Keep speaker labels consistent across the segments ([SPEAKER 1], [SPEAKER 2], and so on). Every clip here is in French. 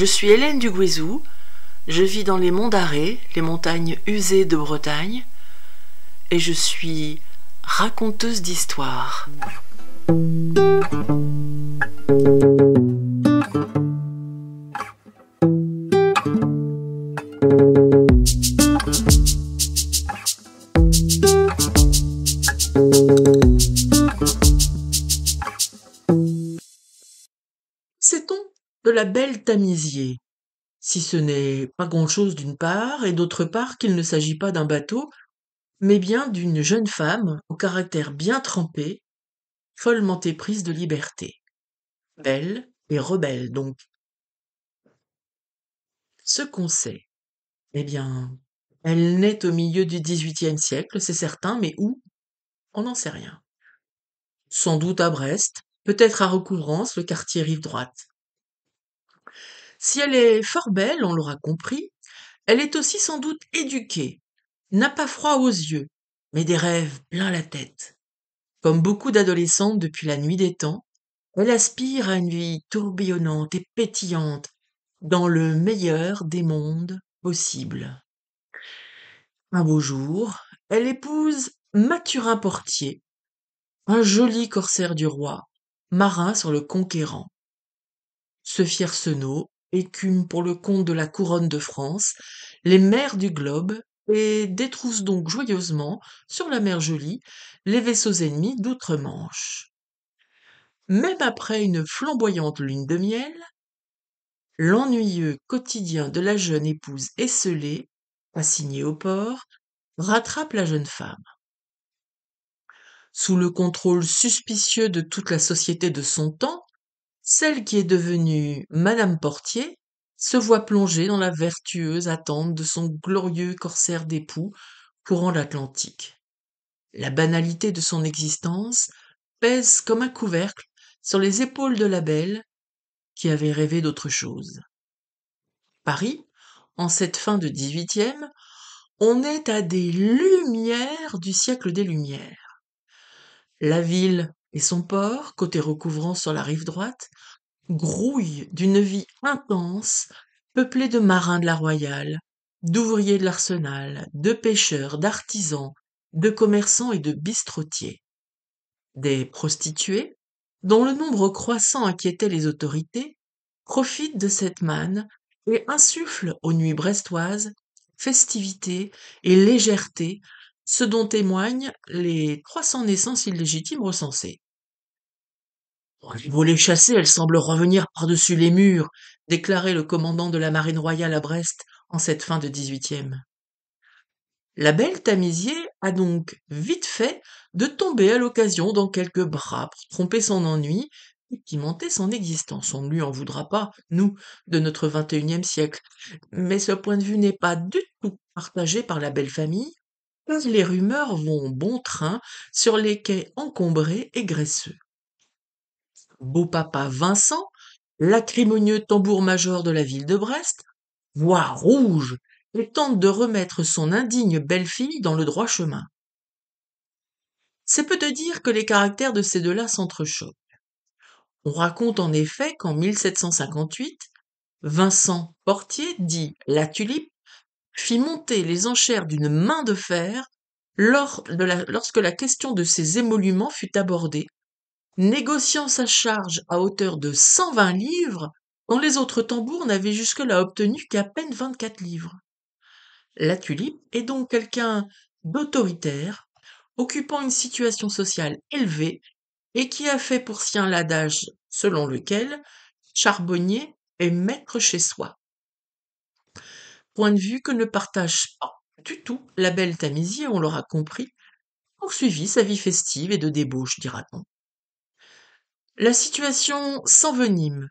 [SPEAKER 1] Je suis Hélène Duguézou, je vis dans les monts d'Arrée, les montagnes usées de Bretagne, et je suis raconteuse d'histoires. Sait-on de la belle Tamisier, si ce n'est pas grand-chose d'une part, et d'autre part qu'il ne s'agit pas d'un bateau, mais bien d'une jeune femme au caractère bien trempé, follement éprise de liberté. Belle et rebelle donc. Ce qu'on sait, eh bien, elle naît au milieu du XVIIIe siècle, c'est certain, mais où? On n'en sait rien. Sans doute à Brest, peut-être à Recouvrance, le quartier rive droite. Si elle est fort belle, on l'aura compris, elle est aussi sans doute éduquée, n'a pas froid aux yeux, mais des rêves plein la tête. Comme beaucoup d'adolescentes depuis la nuit des temps, elle aspire à une vie tourbillonnante et pétillante dans le meilleur des mondes possibles. Un beau jour, elle épouse Mathurin Portier, un joli corsaire du roi, marin sur le Conquérant. Ce Fiercenot écume pour le compte de la couronne de France les mers du globe et détrousse donc joyeusement, sur la mer Jolie, les vaisseaux ennemis d'outre-Manche. Même après une flamboyante lune de miel, l'ennuyeux quotidien de la jeune épouse esseulée, assignée au port, rattrape la jeune femme. Sous le contrôle suspicieux de toute la société de son temps, celle qui est devenue Madame Portier se voit plongée dans la vertueuse attente de son glorieux corsaire d'époux courant l'Atlantique. La banalité de son existence pèse comme un couvercle sur les épaules de la belle qui avait rêvé d'autre chose. Paris, en cette fin de XVIIIe, on est à des lumières du siècle des Lumières. La ville et son port, côté recouvrant sur la rive droite, grouillent d'une vie intense, peuplée de marins de la Royale, d'ouvriers de l'Arsenal, de pêcheurs, d'artisans, de commerçants et de bistrotiers. Des prostituées, dont le nombre croissant inquiétait les autorités, profitent de cette manne et insufflent aux nuits brestoises festivité et légèreté, ce dont témoignent les 300 naissances illégitimes recensées. « Il faut les chasser, elles semblent revenir par-dessus les murs », déclarait le commandant de la marine royale à Brest en cette fin de XVIIIe. La belle Tamisier a donc vite fait de tomber à l'occasion dans quelques bras pour tromper son ennui et pimenter son existence. On ne lui en voudra pas, nous, de notre XXIe siècle. Mais ce point de vue n'est pas du tout partagé par la belle famille, car les rumeurs vont bon train sur les quais encombrés et graisseux. Beau papa Vincent, l'acrimonieux tambour-major de la ville de Brest, voit rouge et tente de remettre son indigne belle-fille dans le droit chemin. C'est peu de dire que les caractères de ces deux-là s'entrechoquent. On raconte en effet qu'en 1758, Vincent Portier, dit La Tulipe, fit monter les enchères d'une main de fer lorsque la question de ses émoluments fut abordée, négociant sa charge à hauteur de 120 livres, quand les autres tambours n'avaient jusque-là obtenu qu'à peine 24 livres. La Tulipe est donc quelqu'un d'autoritaire, occupant une situation sociale élevée et qui a fait pour sien l'adage selon lequel charbonnier est maître chez soi. Point de vue que ne partage pas du tout la belle Tamisier, on l'aura compris, poursuivit sa vie festive et de débauche, dira-t-on. La situation s'envenime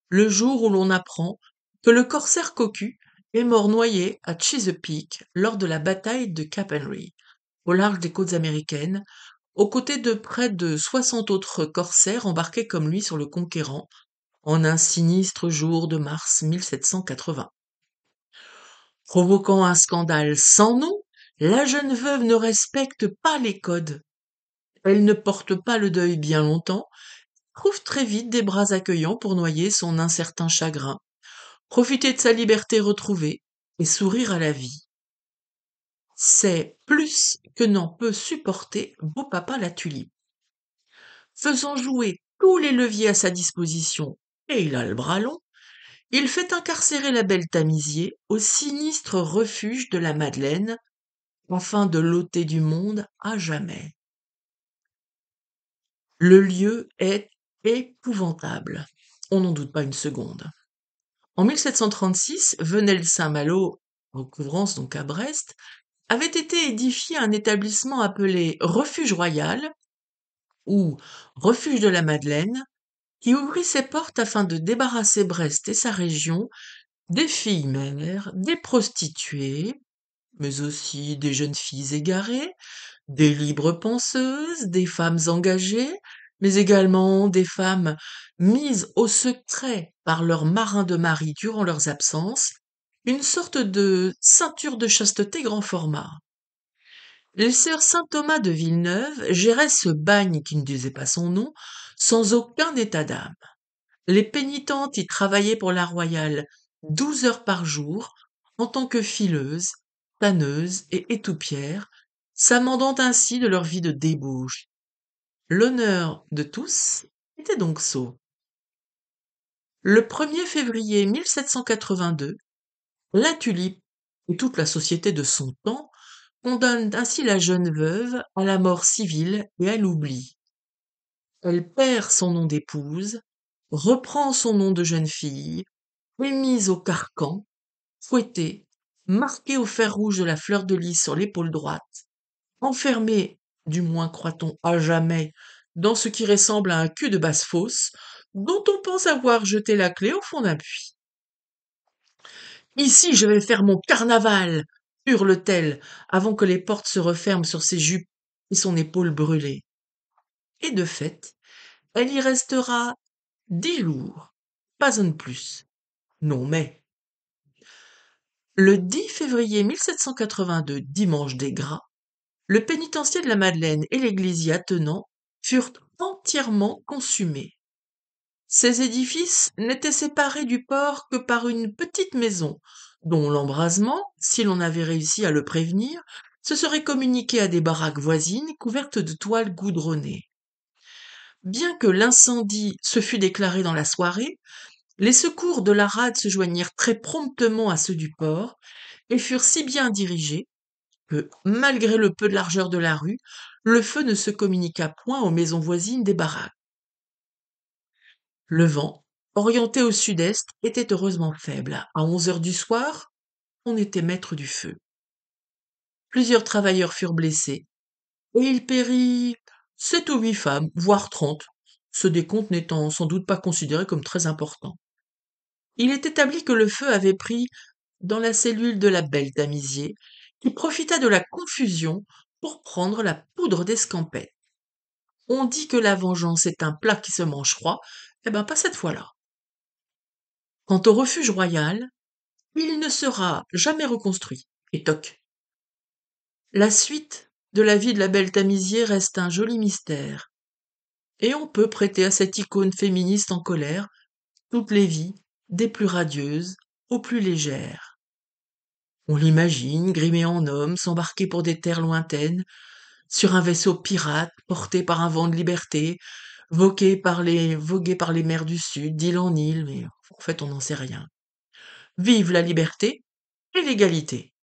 [SPEAKER 1] le jour où l'on apprend que le corsaire cocu est mort noyé à Chesapeake lors de la bataille de Cap Henry, au large des côtes américaines, aux côtés de près de 60 autres corsaires embarqués comme lui sur le Conquérant, en un sinistre jour de mars 1780. Provoquant un scandale sans nom, la jeune veuve ne respecte pas les codes. Elle ne porte pas le deuil bien longtemps, trouve très vite des bras accueillants pour noyer son incertain chagrin, profiter de sa liberté retrouvée et sourire à la vie. C'est plus que n'en peut supporter beau papa la tulipe. Faisant jouer tous les leviers à sa disposition, et il a le bras long, il fait incarcérer la belle Tamisier au sinistre refuge de la Madeleine, afin de l'ôter du monde à jamais. Le lieu est épouvantable, on n'en doute pas une seconde. En 1736, Venelle-Saint-Malo, recouvrance donc à Brest, avait été édifié un établissement appelé Refuge Royal ou Refuge de la Madeleine, qui ouvrit ses portes afin de débarrasser Brest et sa région des filles mères, des prostituées, mais aussi des jeunes filles égarées, des libres penseuses, des femmes engagées, mais également des femmes mises au secret par leurs marins de mari durant leurs absences, une sorte de ceinture de chasteté grand format. Les sœurs Saint-Thomas de Villeneuve géraient ce bagne qui ne disait pas son nom, sans aucun état d'âme. Les pénitentes y travaillaient pour la royale 12 heures par jour, en tant que fileuses, tanneuses et étoupières, s'amendant ainsi de leur vie de débauche. L'honneur de tous était donc sot. Le 1er février 1782, la Tulipe et toute la société de son temps condamnent ainsi la jeune veuve à la mort civile et à l'oubli. Elle perd son nom d'épouse, reprend son nom de jeune fille, est mise au carcan, fouettée, marquée au fer rouge de la fleur de lys sur l'épaule droite, enfermée, du moins croit-on à jamais, dans ce qui ressemble à un cul de basse-fosse, dont on pense avoir jeté la clé au fond d'un puits. Ici, je vais faire mon carnaval, hurle-t-elle, avant que les portes se referment sur ses jupes et son épaule brûlée. Et de fait, elle y restera 10 jours, pas un de plus. Non mais. Le 10 février 1782, dimanche des Gras, le pénitencier de la Madeleine et l'église y attenant furent entièrement consumés. Ces édifices n'étaient séparés du port que par une petite maison, dont l'embrasement, si l'on avait réussi à le prévenir, se serait communiqué à des baraques voisines couvertes de toiles goudronnées. Bien que l'incendie se fût déclaré dans la soirée, les secours de la rade se joignirent très promptement à ceux du port et furent si bien dirigés que, malgré le peu de largeur de la rue, le feu ne se communiqua point aux maisons voisines des baraques. Le vent, orienté au sud-est, était heureusement faible. À 11 heures du soir, on était maître du feu. Plusieurs travailleurs furent blessés, et il périt 7 ou 8 femmes, voire 30, ce décompte n'étant sans doute pas considéré comme très important. Il est établi que le feu avait pris dans la cellule de la belle Tamisier, qui profita de la confusion pour prendre la poudre d'escampette. On dit que la vengeance est un plat qui se mange froid, eh ben pas cette fois-là. Quant au refuge royal, il ne sera jamais reconstruit, et toc. La suite de la vie de la belle Tamisier reste un joli mystère, et on peut prêter à cette icône féministe en colère toutes les vies, des plus radieuses aux plus légères. On l'imagine, grimé en homme, s'embarquer pour des terres lointaines, sur un vaisseau pirate porté par un vent de liberté, voguer par les mers du Sud, d'île en île, mais en fait on n'en sait rien. Vive la liberté et l'égalité!